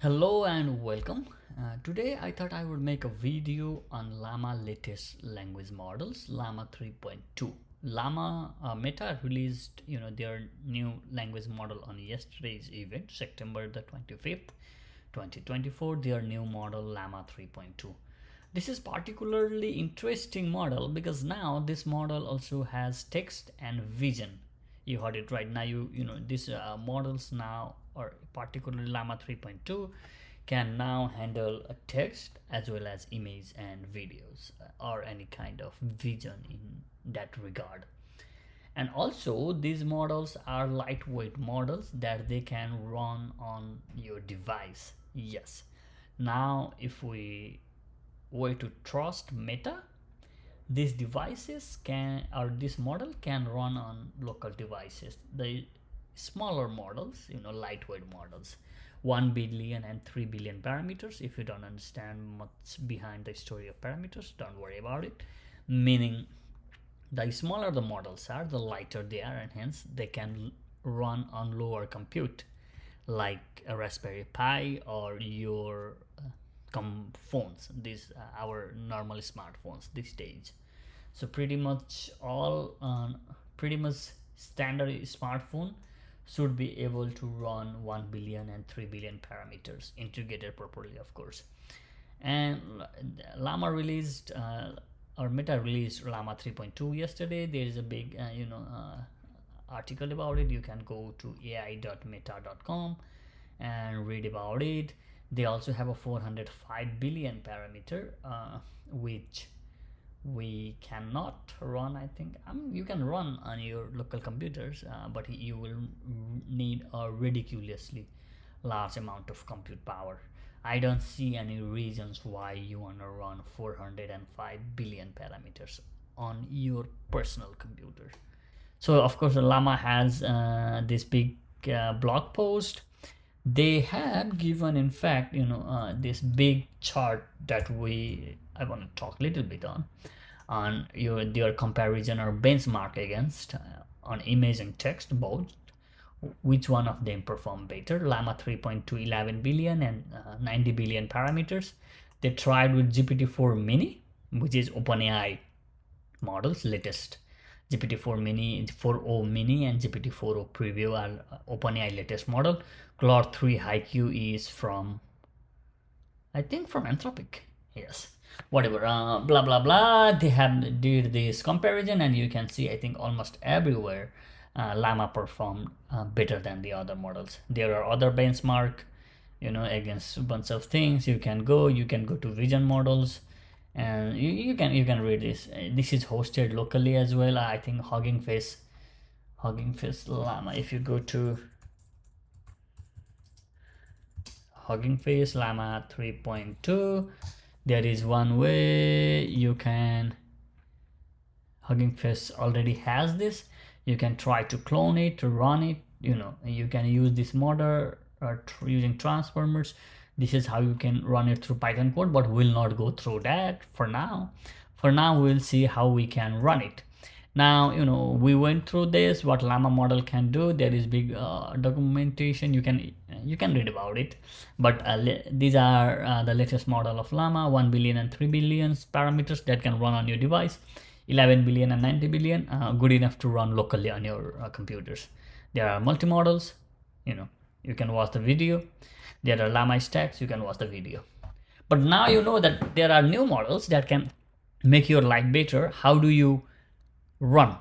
Hello and welcome. Today I thought I would make a video on Llama latest language models, Llama 3.2. Llama Meta released, their new language model on yesterday's event, September the 25th, 2024. Their new model Llama 3.2. This is particularly interesting model because now this model also has text and vision. You heard it right. Now these models now, or particularly Llama 3.2, can now handle a text as well as image and videos, or any kind of vision in that regard. And also these models are lightweight models that they can run on your device. Yes, now if we were to trust Meta, these devices can, or this model can run on local devices. The smaller models, lightweight models, 1 billion and 3 billion parameters. If you don't understand much behind the story of parameters, don't worry about it. Meaning the smaller the models are, the lighter they are, and hence they can run on lower compute, like a Raspberry Pi or your phones, these our normal smartphones these days. So pretty much all pretty much standard smartphone should be able to run 1 billion and 3 billion parameters integrated properly, of course. And Llama released or Meta released Llama 3.2 yesterday. There is a big article about it. You can go to ai.meta.com and read about it. They also have a 405 billion parameter, which we cannot run. I think you can run on your local computers, but you will need a ridiculously large amount of compute power. I don't see any reasons why you want to run 405 billion parameters on your personal computer. So of course Llama has this big blog post. They have given, in fact, this big chart that I want to talk a little bit on their comparison or benchmark against on image and text both. Which one of them perform better? Llama 3.2 11 billion and 90 billion parameters. They tried with GPT-4 mini, which is OpenAI models latest. GPT-4 mini, 4o mini and GPT-4o preview are OpenAI latest model. Claude 3 HiQ is from, I think, from Anthropic. Yes, whatever, blah blah blah. They have did this comparison, and you can see, I think, almost everywhere Llama performed better than the other models. There are other benchmark, against a bunch of things. You can go to vision models, and you can read this. This is hosted locally as well. I think Hugging Face Llama. If you go to Hugging Face Llama 3.2, there is one way you can. Hugging Face already has this. You can try to clone it, to run it. You can use this model or using transformers. This is how you can run it through Python code, but we'll not go through that for now. For now, we'll see how we can run it. Now, we went through this, what Llama model can do. There is big documentation. You can read about it. But these are the latest model of Llama, 1 billion and 3 billion parameters that can run on your device. 11 billion and 90 billion, good enough to run locally on your computers. There are multi-models. You can watch the video. There are Llama stacks. You can watch the video. But now you know that there are new models that can make your life better. How do you run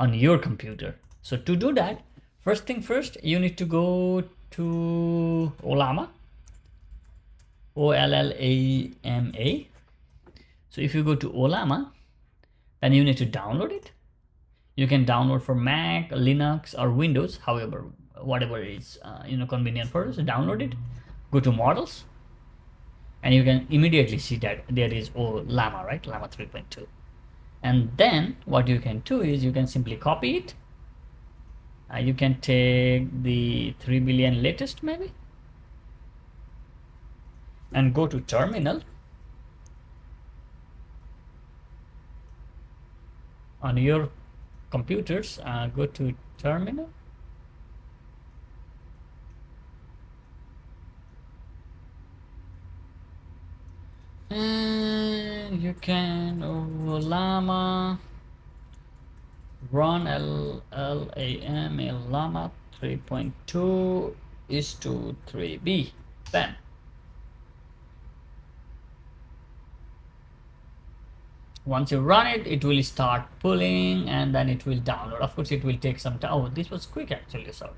on your computer? So to do that, first thing first, you need to go to Llama, OLLAMA. So if you go to Llama, then you need to download it. You can download for Mac, Linux, or Windows, however, whatever is convenient for us. So download it, go to models, and you can immediately see that there is Llama, right? Llama 3.2. And then what you can do is you can simply copy it. You can take the 3 billion latest maybe and go to terminal. On your computers, go to terminal you can llama run llama 3.2 is to 3b. Then once you run it, it will start pulling and then it will download. Of course, it will take some time. Oh, this was quick actually. Sorry.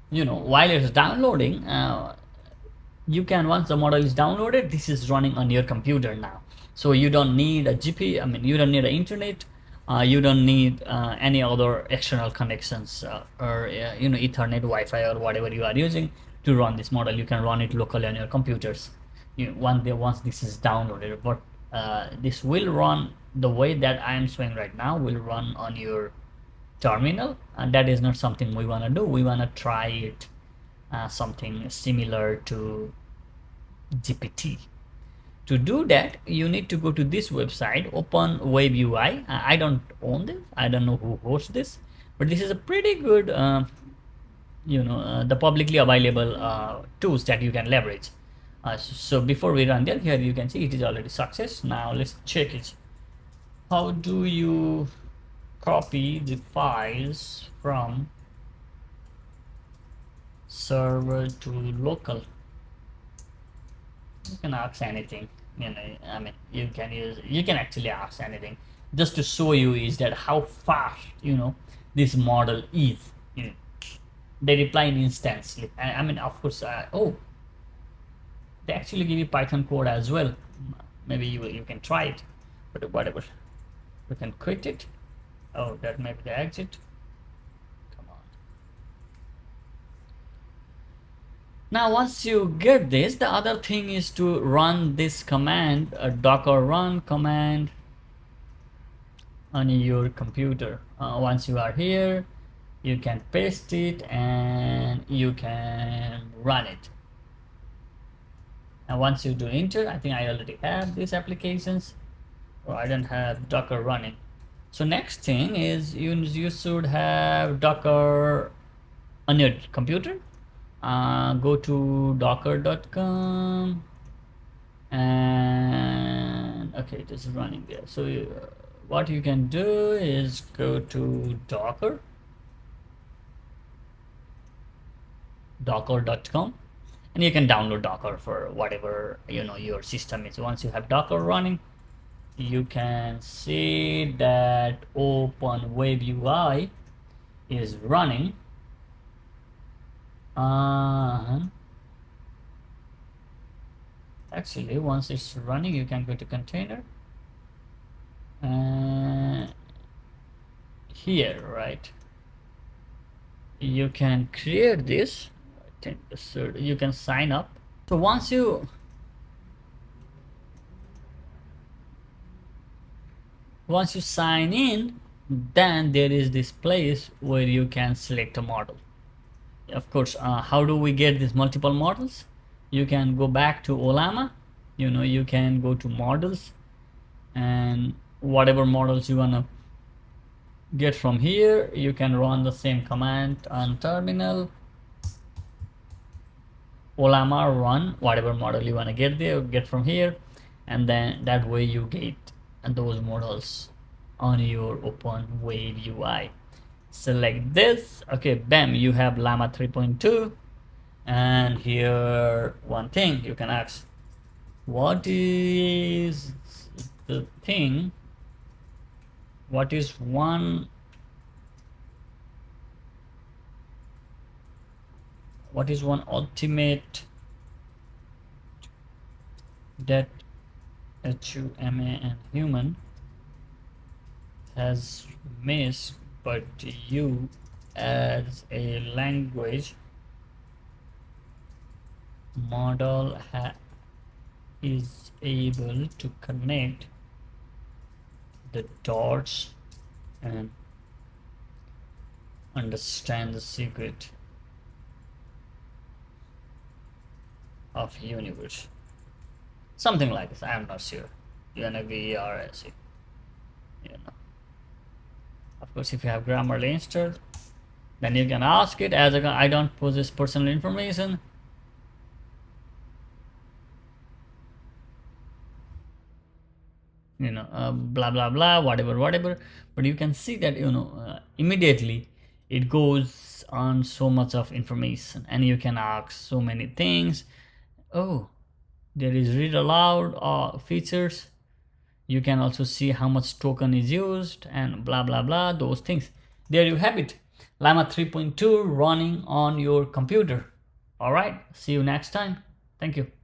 While it's downloading, you can, once the model is downloaded, this is running on your computer now. So you don't need a GP. I mean, you don't need an internet. You don't need any other external connections or Ethernet, Wi-Fi, or whatever you are using to run this model. You can run it locally on your computers. Once this is downloaded, but this will run the way that I am showing right now. Will run on your terminal, and that is not something we want to do. We want to try it something similar to GPT. To do that, you need to go to this website, Open Web UI. I don't own this. I don't know who hosts this, but this is a pretty good, the publicly available tools that you can leverage. So before we run there, here you can see it is already success. Now let's check it. How do you copy the files from server to local? You can ask anything. I mean, you can actually ask anything. Just to show you is that how fast this model is. They reply instantly. I mean, of course. They actually give you Python code as well. Maybe you can try it, but whatever. We can quit it. Oh, that may be the exit. Come on. Now, once you get this, the other thing is to run this command, a docker run command on your computer. Once you are here, you can paste it and you can run it. And once you do enter, I think I already have these applications, or I don't have Docker running. So next thing is you should have Docker on your computer. Go to docker.com and okay, this is running there. So what you can do is go to docker.com. And you can download Docker for whatever your system is. Once you have Docker running, you can see that Open Web UI is running. Actually, once it's running, you can go to container. Here, right? You can create this. So you can sign up. So once you sign in, then there is this place where you can select a model. Of course, how do we get these multiple models? You can go back to Llama. You can go to models, and whatever models you want to get from here, you can run the same command on terminal. Llama run whatever model you want to get from here, and then that way you get those models on your Open Web UI. Select this. Okay, bam, you have Llama 3.2. And here one thing you can ask, what is the thing, what is one ultimate that HUMA and human has missed, but you as a language model is able to connect the dots and understand the secret of universe, something like this. I am not sure. UNVRSE. Of course, if you have Grammarly installed, then you can ask it. As I don't possess personal information, blah blah blah, whatever. But you can see that immediately it goes on so much of information, and you can ask so many things. Oh, there is read aloud features. You can also see how much token is used and blah blah blah, those things. There you have it, Llama 3.2 running on your computer. All right, see you next time. Thank you.